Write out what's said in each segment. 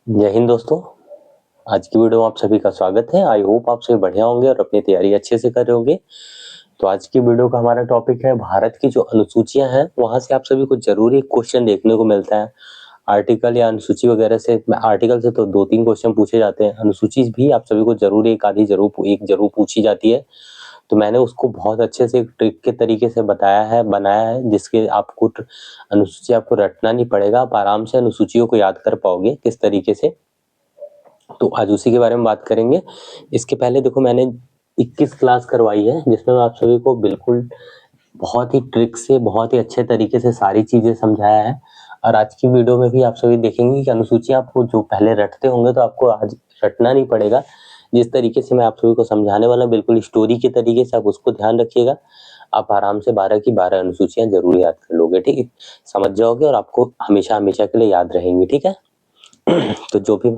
जय हिंद दोस्तों। आज की वीडियो में आप सभी का स्वागत है। आई होप आप सभी बढ़िया होंगे और अपनी तैयारी अच्छे से कर रहे होंगे। तो आज की वीडियो का हमारा टॉपिक है भारत की जो अनुसूचियां हैं वहां से आप सभी को जरूरी क्वेश्चन देखने को मिलता है। आर्टिकल या अनुसूची वगैरह से, आर्टिकल से तो 2-3 क्वेश्चन पूछे जाते हैं, अनुसूची भी आप सभी को जरूर एक जरूर पूछी जाती है। तो मैंने उसको बहुत अच्छे से एक ट्रिक के तरीके से बनाया है जिसके अनुसूची आपको रटना नहीं पड़ेगा, आप आराम से अनुसूचियों को याद कर पाओगे किस तरीके से। तो आज उसी के बारे में बात करेंगे। इसके पहले देखो, मैंने 21 क्लास करवाई है जिसमें आप सभी को बिल्कुल बहुत ही ट्रिक से, बहुत ही अच्छे तरीके से सारी चीजें समझाया है। और आज की वीडियो में भी आप सभी देखेंगे कि अनुसूची आपको जो पहले रटते होंगे तो आपको आज रटना नहीं पड़ेगा। जिस तरीके से मैं आप सभी को समझाने वाला हूं, बिल्कुल स्टोरी के तरीके से, आप उसको ध्यान रखिएगा। आप आराम से 12 की 12 अनुसूचियां जरूर याद कर लोगे, ठीक है, समझ जाओगे और आपको हमेशा हमेशा के लिए याद रहेंगी, ठीक है। तो जो भी,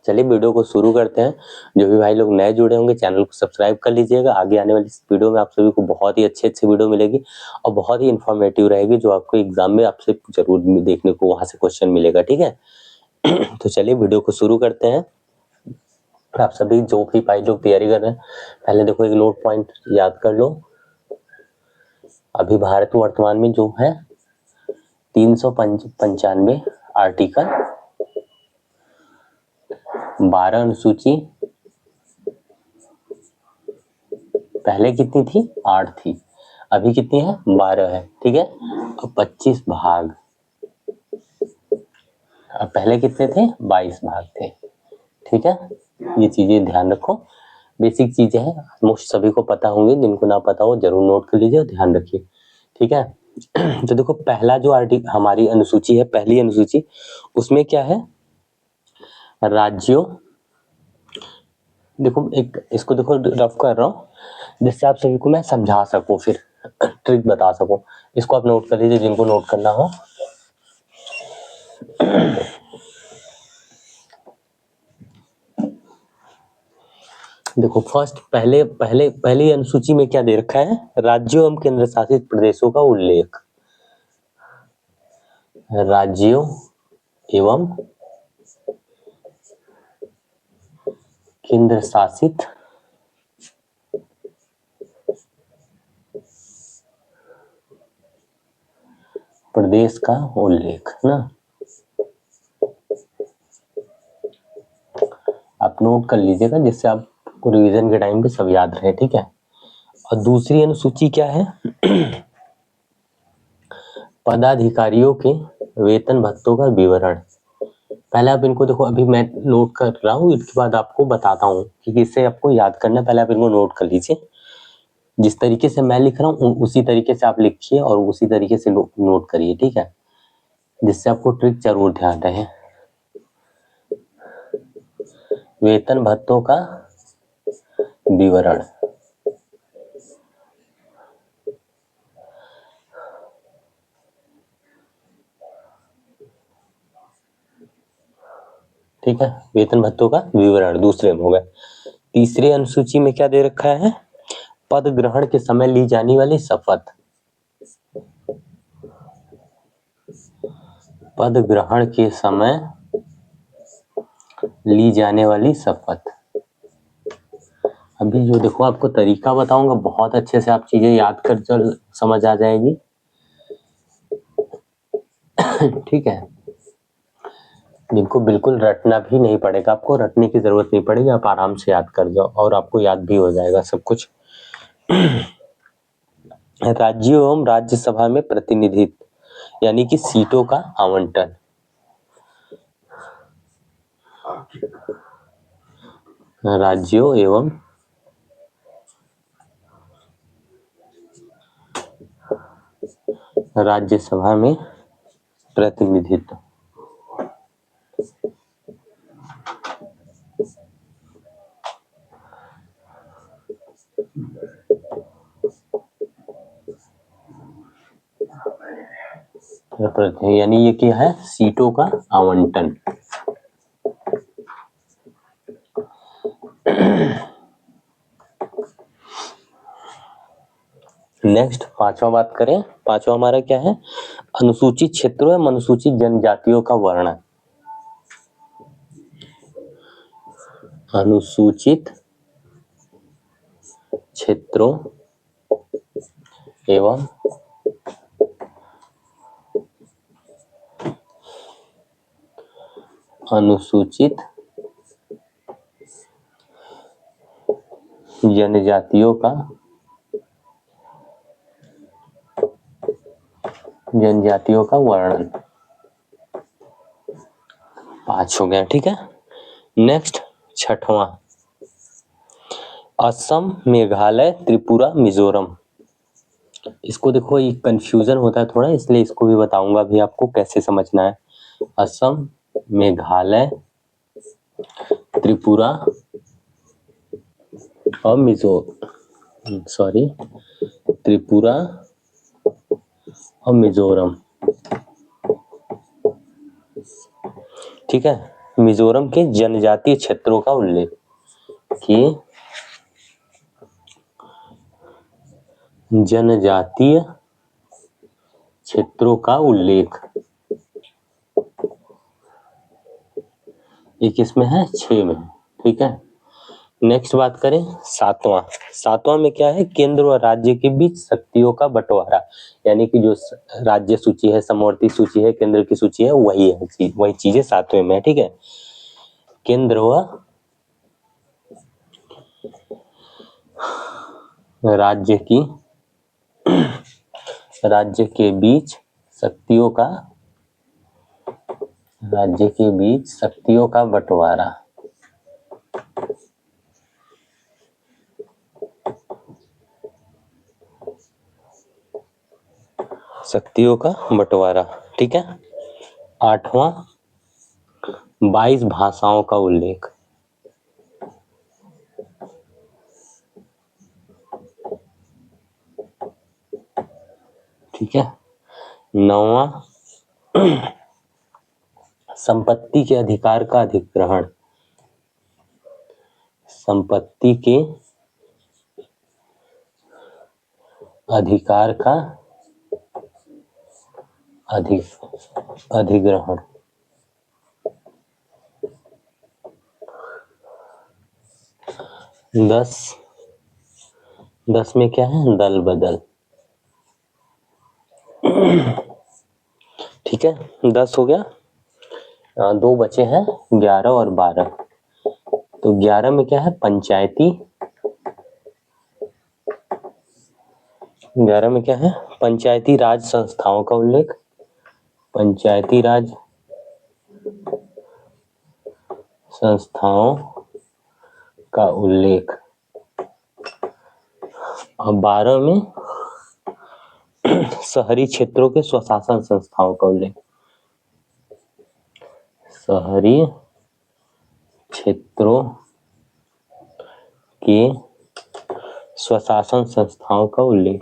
चलिए वीडियो को शुरू करते हैं। जो भी भाई लोग नए जुड़े होंगे चैनल को सब्सक्राइब कर लीजिएगा। आगे आने वाली इस वीडियो में आप सभी को बहुत ही अच्छे वीडियो मिलेगी और बहुत ही इंफॉर्मेटिव रहेगी, जो आपको एग्जाम में आपसे जरूर देखने को वहां से क्वेश्चन मिलेगा, ठीक है। तो चलिए वीडियो को शुरू करते हैं। आप सभी जो भी भाई लोग तैयारी कर रहे हैं, पहले देखो एक नोट पॉइंट याद कर लो। अभी भारत वर्तमान में जो है 395 आर्टिकल, 12 अनुसूची, पहले कितनी थी? 8 थी, अभी कितनी है? 12 है, ठीक है। अब 25 भाग, अब पहले कितने थे? 22 भाग थे, ठीक है। ये चीजें ध्यान रखो, बेसिक चीजें हैं, मोस्ट सभी को पता होंगे, जिनको ना पता हो जरूर नोट कर लीजिए और ध्यान रखिए, ठीक है। तो देखो, पहला जो आर्टिकल हमारी अनुसूची है, पहली अनुसूची, उसमें क्या है? राज्यों, देखो एक इसको देखो रफ कर रहा हूँ जिससे आप सभी को मैं समझा सकूं, फिर ट्रिक बता सकूं। इसको आप नोट कर लीजिए जिनको नोट करना हो। देखो फर्स्ट, पहली अनुसूची में क्या दे रखा है? राज्यों एवं केंद्र शासित प्रदेशों का उल्लेख। राज्यों एवं केंद्र शासित प्रदेश का उल्लेख ना, आप नोट कर लीजिएगा जिससे आपको रिवीजन के टाइम पे सब याद रहे, ठीक है। और दूसरी अनुसूची क्या है? पदाधिकारियों के वेतन भत्तों का विवरण। पहले आप इनको देखो, अभी मैं नोट कर रहा हूँ, इसके बाद आपको बताता हूँ कि किससे आपको याद करना है। पहले आप इनको नोट कर लीजिए, जिस तरीके से मैं लिख रहा हूँ उसी तरीके से आप लिखिए और उसी तरीके से नोट करिए, ठीक है, जिससे आपको ट्रिक जरूर ध्यान रहे। वेतन भत्तों का विवरण, ठीक है, वेतन भत्तों का विवरण दूसरे में हो गया। तीसरी अनुसूची में क्या दे रखा है? पद ग्रहण के समय ली जाने वाली शपथ। पद ग्रहण के समय ली जाने वाली शपथ। अभी जो देखो आपको तरीका बताऊंगा, बहुत अच्छे से आप चीजें याद कर समझ आ जाएगी, ठीक है। जिनको बिल्कुल रटना भी नहीं पड़ेगा, आपको रटने की जरूरत नहीं पड़ेगी, आप आराम से याद कर जाओ और आपको याद भी हो जाएगा सब कुछ। राज्यों एवं राज्यसभा में प्रतिनिधित्व, यानी कि सीटों का आवंटन। राज्यों एवं राज्यसभा में प्रतिनिधित्व। यानी ये क्या है? सीटों का आवंटन। नेक्स्ट पांचवा बात करें, पांचवा हमारा क्या है? अनुसूचित क्षेत्रों एवं अनुसूचित जनजातियों का वर्णन। अनुसूचित क्षेत्रों एवं अनुसूचित जनजातियों का वर्णन। 5 हो गया, ठीक है। नेक्स्ट 6वां, असम, मेघालय, त्रिपुरा, मिजोरम। इसको देखो, ये कंफ्यूजन होता है थोड़ा, इसलिए इसको भी बताऊंगा भी आपको कैसे समझना है। असम, मेघालय, त्रिपुरा और त्रिपुरा और मिजोरम, ठीक है। मिजोरम के जनजातीय क्षेत्रों का उल्लेख, कि जनजातीय क्षेत्रों का उल्लेख, ये किसमें है? 6 में, ठीक है। नेक्स्ट बात करें 7वां में क्या है? केंद्र और राज्य के बीच शक्तियों का बंटवारा, यानी कि जो राज्य सूची है, समवर्ती सूची है, केंद्र की सूची है, वही चीजें 7वें में है, ठीक है। केंद्र व राज्य के बीच शक्तियों का बंटवारा, ठीक है। 8वां, 22 भाषाओं का उल्लेख, ठीक है। 9वां, संपत्ति के अधिकार का अधिग्रहण, संपत्ति के अधिकार का अधिग्रहण। 10 में क्या है? दल बदल, ठीक है। 10 हो गया। 2 बचे हैं, 11 और 12। तो 11 में क्या है? पंचायती, 11 में क्या है? पंचायती राज संस्थाओं का उल्लेख, पंचायती राज संस्थाओं का उल्लेख। और 12 में शहरी क्षेत्रों के स्वशासन संस्थाओं का उल्लेख, शहरी क्षेत्रों के स्वशासन संस्थाओं का उल्लेख,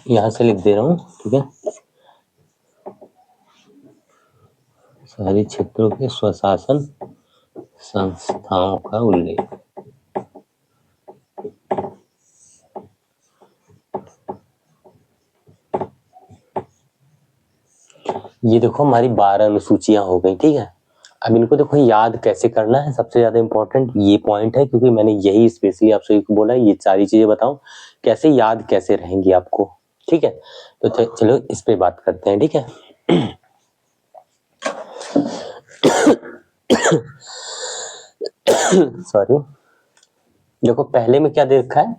यहां से लिख दे रहा हूं, ठीक है। शहरी क्षेत्रों के स्वशासन संस्थाओं का उल्लेख। ये देखो हमारी 12 अनुसूचियां हो गई, ठीक है। अब इनको देखो याद कैसे करना है, सबसे ज्यादा इंपॉर्टेंट ये पॉइंट है, क्योंकि मैंने यही स्पेशली आप सभी को बोला ये सारी चीजें बताऊं कैसे याद कैसे रहेंगी आपको, ठीक है। तो चलो इस पे बात करते हैं, ठीक है। सॉरी, देखो पहले में क्या दे रखा है?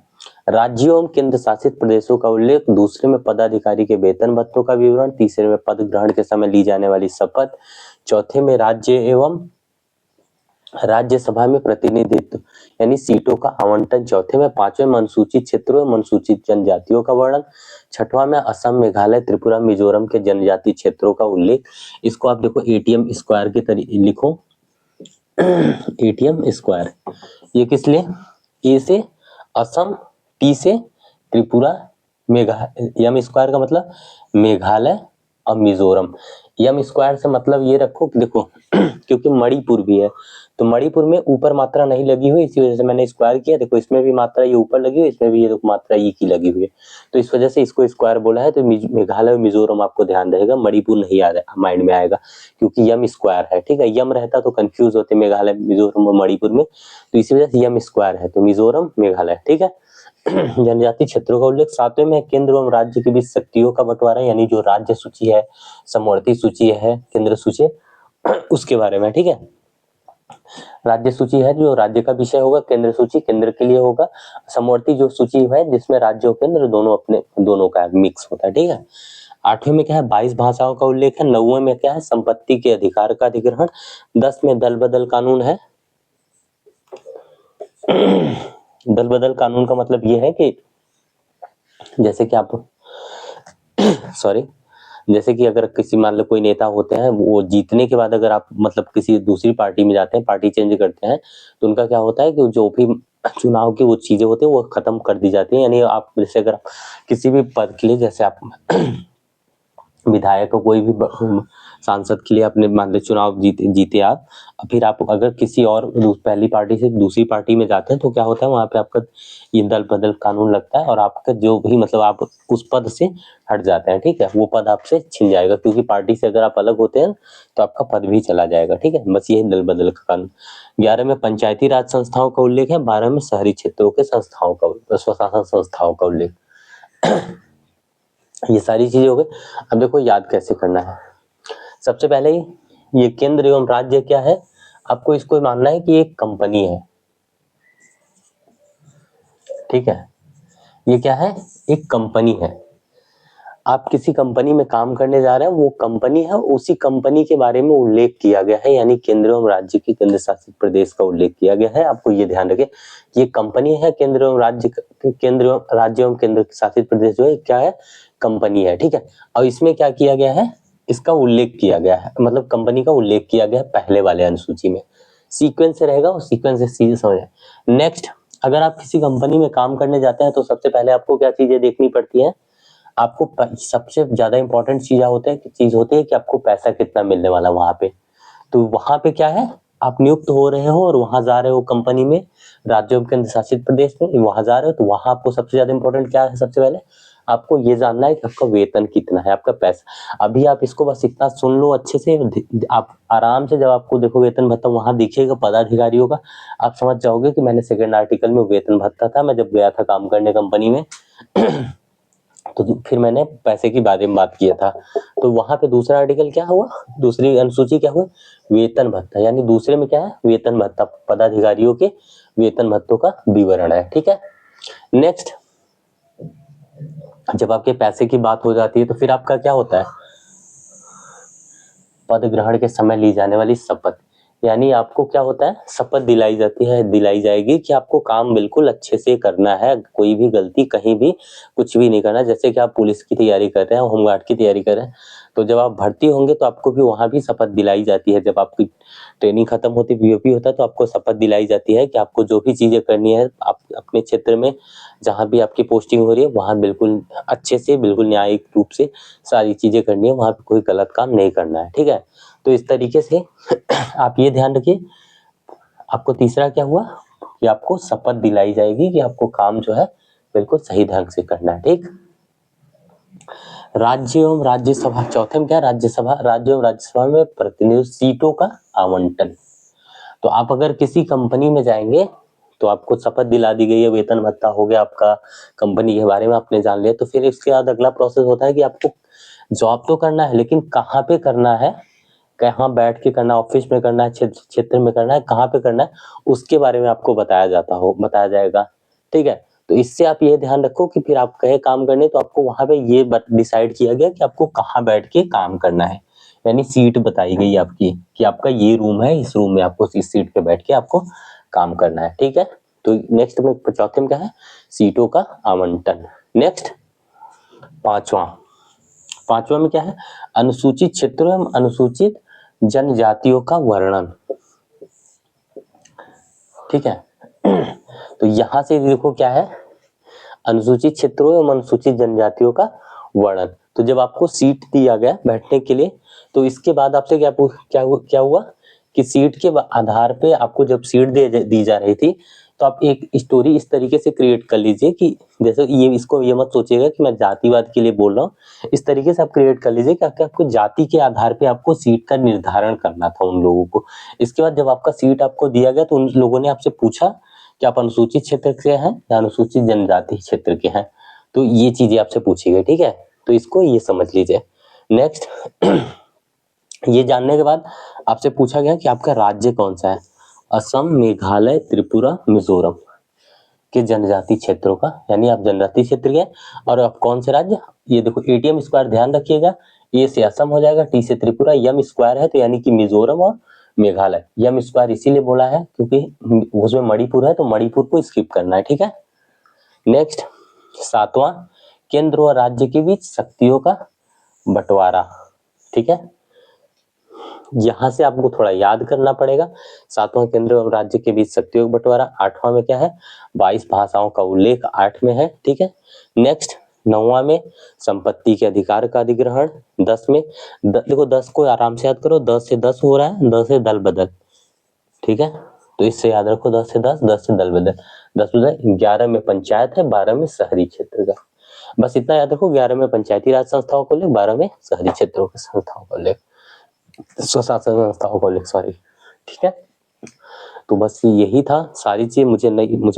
राज्यों एवं केंद्र शासित प्रदेशों का उल्लेख, दूसरे में पदाधिकारी के वेतन भत्तों का विवरण, तीसरे में पद ग्रहण के समय ली जाने वाली शपथ, चौथे में राज्य एवं राज्यसभा में प्रतिनिधित्व यानी सीटों का आवंटन, चौथे में, 5वें में अनुसूचित क्षेत्रों एवं अनुसूचित जनजातियों का वर्णन, 6वां में असम, मेघालय, त्रिपुरा, मिजोरम के जनजातीय क्षेत्रों का उल्लेख। इसको आप देखो एटीएम स्क्वायर के तरीके लिखो, एटीएम स्क्वायर। ये किस लिए? ए से असम, टी से त्रिपुरा, एम स्क्वायर का मतलब मेघालय और मिजोरम। एम स्क्वायर से मतलब ये रखो, देखो क्योंकि मणिपुर भी है तो मणिपुर में ऊपर मात्रा नहीं लगी हुई, इसी वजह से मैंने स्क्वायर किया। देखो इसमें भी मात्रा ये ऊपर लगी हुई, इसमें भी ये मात्रा ई की लगी हुई है, तो इस वजह से इसको स्क्वायर बोला है। तो मेघालय और मिजोरम आपको ध्यान रहेगा, मणिपुर नहीं आ माइंड में आएगा क्योंकि यम स्क्वायर है, ठीक है। यम रहता तो कंफ्यूज होते मेघालय, मिजोरम और मणिपुर में, तो इसी वजह से यम स्क्वायर है, तो मिजोरम मेघालय, ठीक है। जनजातीय क्षेत्रों का उल्लेख। 7वें में केंद्र एवं राज्य के बीच शक्तियों का बंटवारा, यानी जो राज्य सूची है, समवर्ती सूची है, केंद्र सूची उसके बारे में, ठीक है। राज्य सूची है जो राज्य का विषय होगा, केंद्र सूची केंद्र के लिए होगा, समवर्ती जो सूची है जिसमें राज्य और केंद्र दोनों अपने दोनों का मिक्स होता है, ठीक है। 8वें में क्या है, 22 भाषाओं का उल्लेख है। 9वें में क्या है, संपत्ति के अधिकार का अधिग्रहण। 10 में दल बदल कानून है। दल बदल कानून का मतलब ये है कि जैसे कि आप सॉरी जैसे कि अगर किसी मान लो कोई नेता होते हैं, वो जीतने के बाद अगर आप मतलब किसी दूसरी पार्टी में जाते हैं, पार्टी चेंज करते हैं, तो उनका क्या होता है कि जो भी चुनाव की वो चीजें होती है वो खत्म कर दी जाती है। यानी आप जैसे अगर किसी भी पद के लिए, जैसे आप विधायक को कोई भी सांसद के लिए अपने मान लो चुनाव जीते आप, फिर आप अगर किसी और पहली पार्टी से दूसरी पार्टी में जाते हैं तो क्या होता है, वहां पे आपका ये दल बदल कानून लगता है और आपका जो भी मतलब आप उस पद से हट जाते हैं, ठीक है। वो पद आपसे छिन जाएगा क्योंकि पार्टी से अगर आप अलग होते हैं तो आपका पद भी चला जाएगा, ठीक है। बस ये दल बदल का कानून। 11 में पंचायती राज संस्थाओं का उल्लेख है। 12 में शहरी क्षेत्रों के संस्थाओं का स्वशासन संस्थाओं का उल्लेख। ये सारी चीजें हो गई। अब देखो याद कैसे करना है। सबसे पहले ये केंद्र एवं राज्य क्या है, आपको इसको मानना है कि एक कंपनी है, ठीक है। ये क्या है, एक कंपनी है। आप किसी कंपनी में काम करने जा रहे हैं, वो कंपनी है, उसी कंपनी के बारे में उल्लेख किया गया है, यानी केंद्र एवं राज्य की केंद्र शासित प्रदेश का उल्लेख किया गया है। आपको ये ध्यान रखें, ये कंपनी है, केंद्र एवं राज्य, केंद्र राज्य एवं केंद्र शासित प्रदेश जो है क्या है, कंपनी है, ठीक है। और इसमें क्या किया गया है, इसका उल्लेख किया गया है, मतलब कंपनी का उल्लेख किया गया है पहले वाले अनुसूची में। सीक्वेंस से रहेगा और सीक्वेंस से सीधे समझ। नेक्स्ट, अगर आप किसी कंपनी में काम करने जाते हैं तो सबसे पहले आपको क्या चीजें देखनी पड़ती है, आपको सबसे ज्यादा इंपॉर्टेंट चीज होती है कि आपको पैसा कितना मिलने वाला वहां पे। तो वहां पे क्या है, आप नियुक्त हो रहे हो और वहां जा रहे हो कंपनी में, राज्यों के केंद्र शासित प्रदेश में वहां जा रहे हो, तो वहां आपको सबसे ज्यादा इंपॉर्टेंट क्या है, सबसे पहले आपको ये जानना है कि आपका वेतन कितना है, आपका पैसा। अभी आप इसको बस इतना सुन लो अच्छे से, आप आराम से जब आपको देखो वेतन भत्ता वहां दिखेगा पदाधिकारियों का, आप समझ जाओगे कि मैंने सेकंड आर्टिकल में वेतन भत्ता था, मैं जब गया था काम करने कंपनी में तो फिर मैंने पैसे की बारे में बात किया था। तो वहां पे दूसरा आर्टिकल क्या हुआ, दूसरी अनुसूची क्या हुआ, वेतन भत्ता, यानी दूसरे में क्या है, वेतन भत्ता, पदाधिकारियों के वेतन भत्तों का विवरण है, ठीक है। नेक्स्ट, जब आपके पैसे की बात हो जाती है तो फिर आपका क्या होता है, पद ग्रहण के समय ली जाने वाली शपथ, यानी आपको क्या होता है, शपथ दिलाई जाएगी कि आपको काम बिल्कुल अच्छे से करना है, कोई भी गलती कहीं भी कुछ भी नहीं करना। जैसे कि आप पुलिस की तैयारी कर रहे हैं, होमगार्ड की तैयारी कर रहे हैं, तो जब आप भर्ती होंगे तो आपको भी वहां भी शपथ दिलाई जाती है। जब आपकी ट्रेनिंग खत्म होती है, बीओपी होता है, तो आपको शपथ दिलाई जाती है कि आपको जो भी चीजें करनी है, आप अपने क्षेत्र में जहां भी आपकी पोस्टिंग हो रही है वहां बिल्कुल अच्छे से, बिल्कुल न्यायिक रूप से सारी चीजें करनी है, वहां पे कोई गलत काम नहीं करना है, ठीक है। तो इस तरीके से आप ये ध्यान रखिए। आपको तीसरा क्या हुआ कि आपको शपथ दिलाई जाएगी कि आपको काम जो है बिल्कुल सही ढंग से करना है, ठीक। राज्य एवं राज्यसभा, चौथे में क्या, राज्यसभा, राज्य एवं राज्यसभा में प्रतिनिधि सीटों का आवंटन। तो आप अगर किसी कंपनी में जाएंगे तो आपको शपथ दिला दी गई है, वेतन भत्ता हो गया, आपका कंपनी के बारे में आपने जान लिया, तो फिर इसके बाद अगला प्रोसेस होता है कि आपको जॉब तो करना है, लेकिन कहाँ पे करना है, कहाँ बैठ के करना, ऑफिस में करना है, क्षेत्र में करना है, कहाँ पे करना है, उसके बारे में आपको बताया जाएगा, ठीक है। तो इससे आप ये ध्यान रखो कि फिर आप कहे काम करने तो आपको वहां पे ये डिसाइड किया गया कि आपको कहाँ बैठ के काम करना है, यानी सीट बताई गई आपकी कि आपका ये रूम है, इस रूम में आपको इस सीट पे बैठ के आपको काम करना है, ठीक है। तो नेक्स्ट में चौथे में क्या है, सीटों का आवंटन। नेक्स्ट पांचवा में क्या है, अनुसूचित क्षेत्रों एवं अनुसूचित जनजातियों का वर्णन, ठीक है। तो यहां से देखो क्या है, अनुसूचित क्षेत्रों एवं अनुसूचित जनजातियों का वर्णन। तो जब आपको सीट दिया गया बैठने के लिए, तो इसके बाद आपसे क्या हुआ कि सीट के आधार पे आपको जब सीट दी जा रही थी तो आप एक स्टोरी इस तरीके से क्रिएट कर लीजिए कि जैसे ये मत सोचिएगा कि मैं जातिवाद के लिए बोल रहा हूँ। इस तरीके से आप क्रिएट कर लीजिए कि आपको जाति के आधार पे आपको सीट का निर्धारण करना था उन लोगों को। इसके बाद जब आपका सीट आपको दिया गया तो उन लोगों ने आपसे पूछा कि आप अनुसूचित क्षेत्र के हैं या अनुसूचित जनजाति क्षेत्र के हैं, तो ये चीजें आपसे पूछी गई, ठीक है। तो इसको ये समझ लीजिए। नेक्स्ट ये जानने के बाद आपसे पूछा गया कि आपका राज्य कौन सा है। असम, मेघालय, त्रिपुरा, मिजोरम के जनजाति क्षेत्रों का, यानी आप जनजाति क्षेत्र के और आप कौन से राज्य, ये देखो एटीएम स्क्वायर ध्यान रखिएगा। ए से असम हो जाएगा, टी से त्रिपुरा, यम स्क्वायर है तो यानी कि मिजोरम और मेघालय। यम स्क्वायर इसीलिए बोला है क्योंकि उसमें मणिपुर है तो मणिपुर को स्किप करना है, ठीक है। नेक्स्ट 7वां, केंद्र और राज्य के बीच शक्तियों का बंटवारा, ठीक है। यहां से आपको थोड़ा याद करना पड़ेगा। 7वां, केंद्र और राज्य के बीच शक्तियों का बंटवारा। 8वां में क्या है, 22 भाषाओं का उल्लेख 8 में है, ठीक है। नेक्स्ट 9वां में संपत्ति के अधिकार का अधिग्रहण। 10 में देखो 10 को आराम से याद करो, 10 से 10 हो रहा है, 10 से दल बदल, ठीक है। तो इससे याद रखो 10 से 10, 10 से दल बदल, 10 बदल 11 में पंचायत है, 12 में शहरी क्षेत्र का। बस इतना याद रखो, 11 में पंचायती राज संस्थाओं को उल्लेख, 12 में शहरी क्षेत्रों के संस्थाओं का उल्लेख, स्वशासन संस्थाओं का उल्लेख, सॉरी, ठीक है। तो बस यही था, सारी चीज मुझे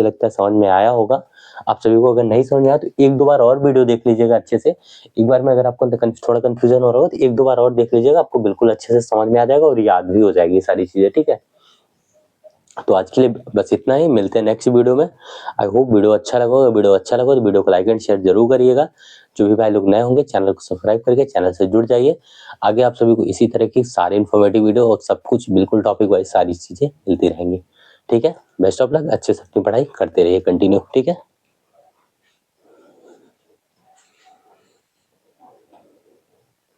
लगता है समझ में आया होगा। आप सभी को अगर नहीं समझ में आया तो एक दो बार और वीडियो देख लीजिएगा अच्छे से। एक बार में अगर आपको थोड़ा कंफ्यूजन हो रहा हो तो एक दो बार और देख लीजिएगा, आपको बिल्कुल अच्छे से समझ में आ जाएगा और याद भी हो जाएगी सारी चीजें, ठीक है। तो आज के लिए बस इतना ही, मिलते हैं नेक्स्ट वीडियो में। आई होप वीडियो अच्छा लगा होगा। वीडियो अच्छा लगा तो वीडियो को लाइक एंड शेयर जरूर करिएगा। जो भी भाई लोग नए होंगे चैनल को सब्सक्राइब करके चैनल से जुड़ जाइए। आगे आप सभी को इसी तरह की सारी इन्फॉर्मेटिव वीडियो और सब कुछ बिल्कुल टॉपिक वाइज सारी चीजें मिलती रहेंगी, ठीक है। बेस्ट ऑफ लक, अच्छे से अपनी पढ़ाई करते रहिए कंटिन्यू, ठीक है।